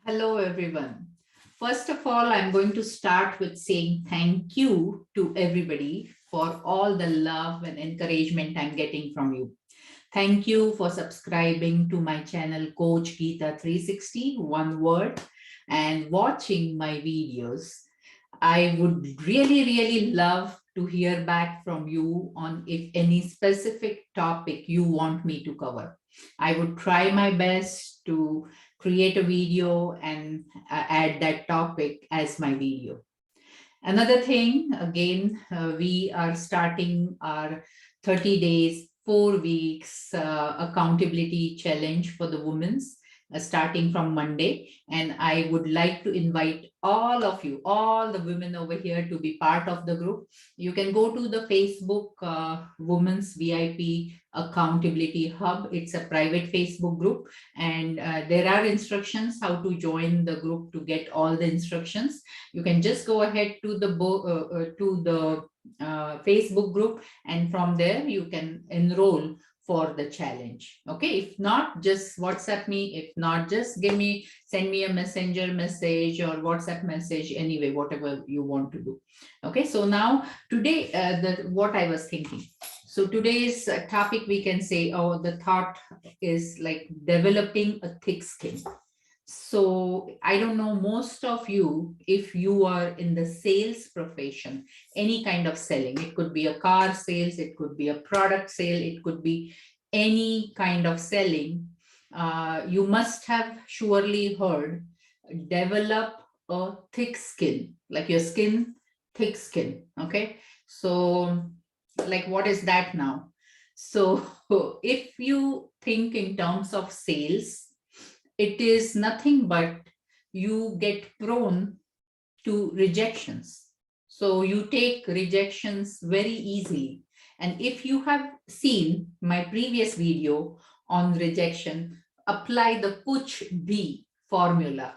Hello, everyone. First of all, I'm going to start with saying thank you to everybody for all the love and encouragement I'm getting from you. Thank you for subscribing to my channel, Coach Geeta 360, one word, and watching my videos. I would really love to hear back from you on if any specific topic you want me to cover. I would try my best to create a video and add that topic as my video. Another thing, again, we are starting our 30 days, 4 weeks accountability challenge for the women's starting from Monday. And I would like to invite all of you, all the women over here to be part of the group. You can go to the Facebook Women's VIP Accountability Hub. It's a private Facebook group, and there are instructions how to join the group to get all the instructions. You can just go ahead to the Facebook group, and from there you can enroll for the challenge. Okay, if not, just WhatsApp me. If not, just send me a messenger message or WhatsApp message, anyway, whatever you want to do. Okay, so now today, what I was thinking. So today's topic, we can say, the thought is like developing a thick skin. So I don't know, most of you, if you are in the sales profession, any kind of selling, it could be a car sales, it could be a product sale, it could be any kind of selling, you must have surely heard, develop a thick skin, like your skin, thick skin. Okay. So like, what is that now? So if you think in terms of sales, it is nothing but you get prone to rejections. So you take rejections very easily. And if you have seen my previous video on rejection, apply the Kuch Bhi formula.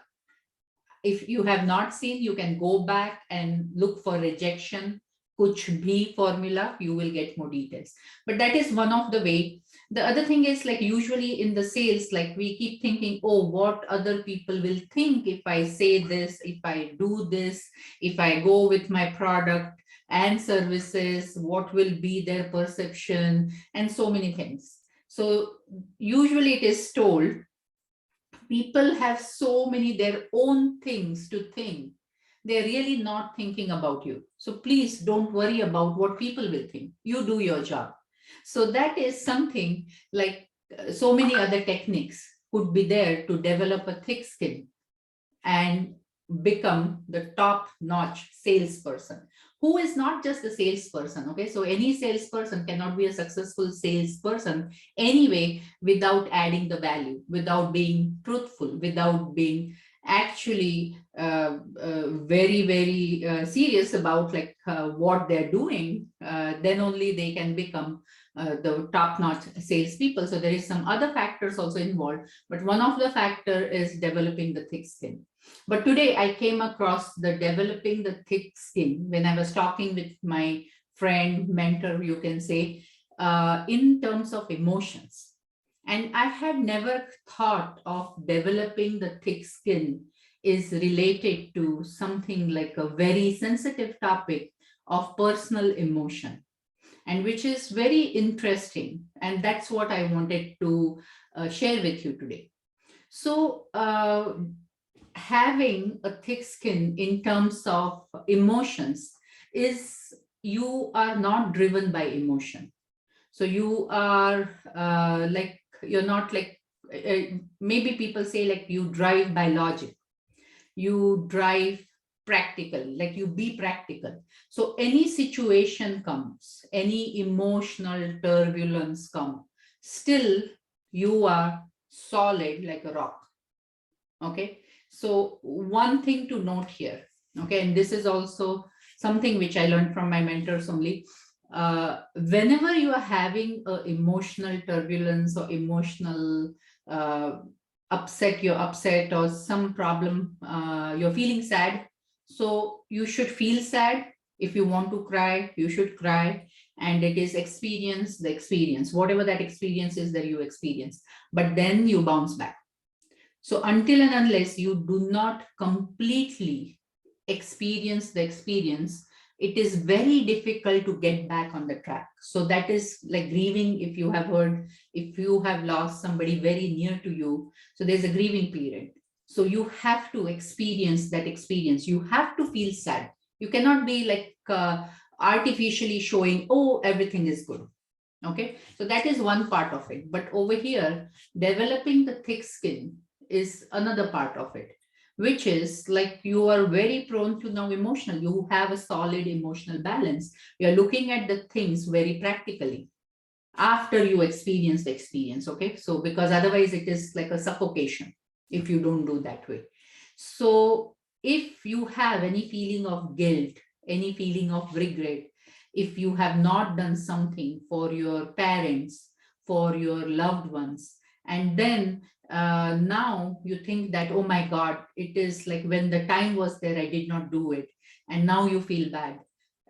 If you have not seen, you can go back and look for rejection Kuch Bhi formula. You will get more details. But that is one of the way. The other thing is, like, usually in the sales, like, we keep thinking, oh, what other people will think if I say this, if I do this, if I go with my product and services, what will be their perception, and so many things. So usually it is told, people have so many their own things to think. They're really not thinking about you. So please don't worry about what people will think. You do your job. So that is something like, so many other techniques could be there to develop a thick skin and become the top-notch salesperson, who is not just a salesperson. Okay, so any salesperson cannot be a successful salesperson anyway without adding the value, without being truthful, without being actually very serious about like what they're doing. Then only they can become the top-notch salespeople. So there is some other factors also involved, but one of the factor is developing the thick skin. But today I came across the developing the thick skin when I was talking with my friend, mentor, you can say, in terms of emotions. And I had never thought of developing the thick skin is related to something like a very sensitive topic of personal emotion, and which is very interesting. And that's what I wanted to share with you today. So having a thick skin in terms of emotions is, you are not driven by emotion. So you are like, you're not like, maybe people say like you drive by logic, you drive practical, like you be practical. So any situation comes, any emotional turbulence comes, still you are solid like a rock. Okay, so one thing to note here, okay, and this is also something which I learned from my mentors only. Whenever you are having a emotional turbulence or emotional upset, you're upset, or some problem, you're feeling sad, so you should feel sad. If you want to cry, you should cry, and it is experience the experience, whatever that experience is that you experience, but then you bounce back. So until and unless you do not completely experience the experience, it is very difficult to get back on the track. So that is like grieving. If you have heard, if you have lost somebody very near to you, so there's a grieving period. So you have to experience that experience. You have to feel sad. You cannot be like artificially showing, oh, everything is good. Okay, so that is one part of it. But over here, developing the thick skin is another part of it, which is like you are very prone to now emotional. You have a solid emotional balance. You're looking at the things very practically after you experience the experience. Okay, so because otherwise it is like a suffocation if you don't do that way. So if you have any feeling of guilt, any feeling of regret, if you have not done something for your parents, for your loved ones, and then now you think that, oh my God, it is like when the time was there, I did not do it. And now you feel bad.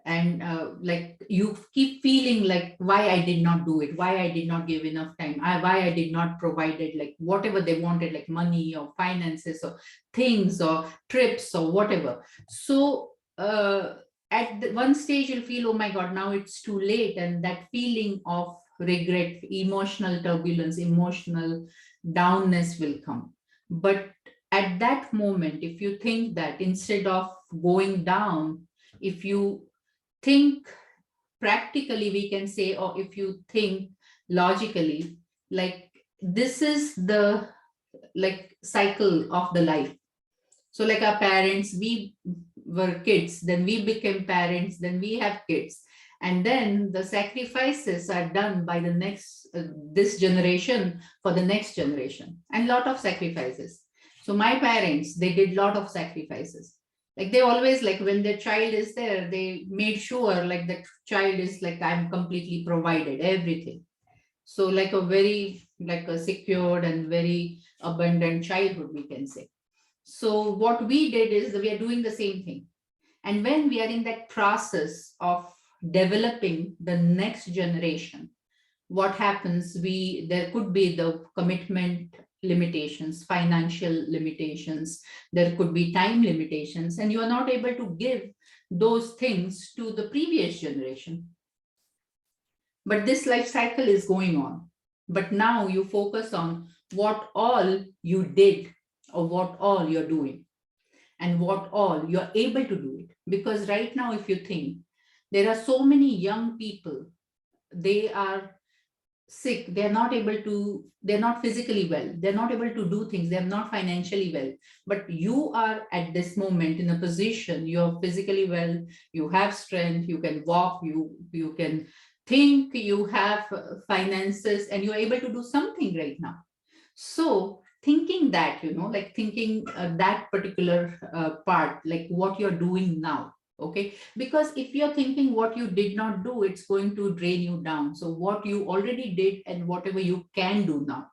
And like you keep feeling like why I did not do it, why I did not give enough time, why I did not provided like whatever they wanted, like money or finances or things or trips or whatever. So at one stage you'll feel, oh my God, now it's too late. And that feeling of regret, emotional turbulence, emotional downness will come. But at that moment, if you think that instead of going down, if you think practically, we can say, or if you think logically, like this is the like cycle of the life. So like our parents, we were kids, then we became parents, then we have kids, and then the sacrifices are done by the next this generation for the next generation, and lot of sacrifices. So my parents, they did lot of sacrifices. Like they always, like when their child is there, they made sure like the child is like, I'm completely provided everything. So like a very like a secured and very abundant childhood, we can say. So what we did is we are doing the same thing. And when we are in that process of developing the next generation, what happens, there could be the commitment limitations, financial limitations, there could be time limitations, and you are not able to give those things to the previous generation. But this life cycle is going on. But now you focus on what all you did or what all you're doing and what all you're able to do it. Because right now, if you think, there are so many young people, they are sick, they're not able to, they're not physically well, they're not able to do things, they're not financially well. But you are at this moment in a position, you're physically well, you have strength, you can walk, you can think, you have finances, and you're able to do something right now. So thinking that, like thinking that particular part, like what you're doing now. Okay, because if you're thinking what you did not do, it's going to drain you down. So what you already did and whatever you can do now,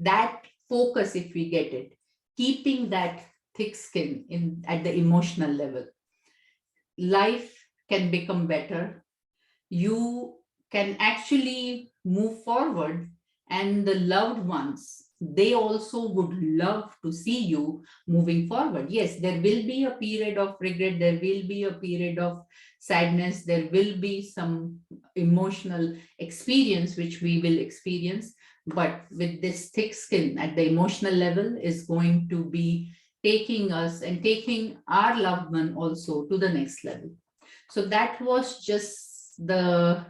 that focus, if we get it, keeping that thick skin in at the emotional level, life can become better. You can actually move forward, and the loved ones, they also would love to see you moving forward. Yes, there will be a period of regret, there will be a period of sadness, there will be some emotional experience which we will experience, but with this thick skin at the emotional level is going to be taking us and taking our loved one also to the next level. So that was just the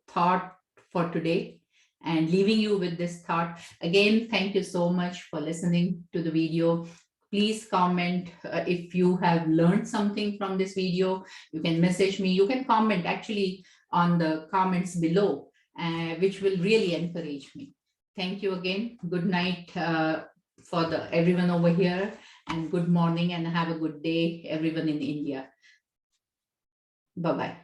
thought for today, and leaving you with this thought. Again, thank you so much for listening to the video. Please comment if you have learned something from this video. You can message me, you can comment actually on the comments below, which will really encourage me. Thank you again. Good night for everyone over here, and good morning, and have a good day, everyone in India. Bye-bye.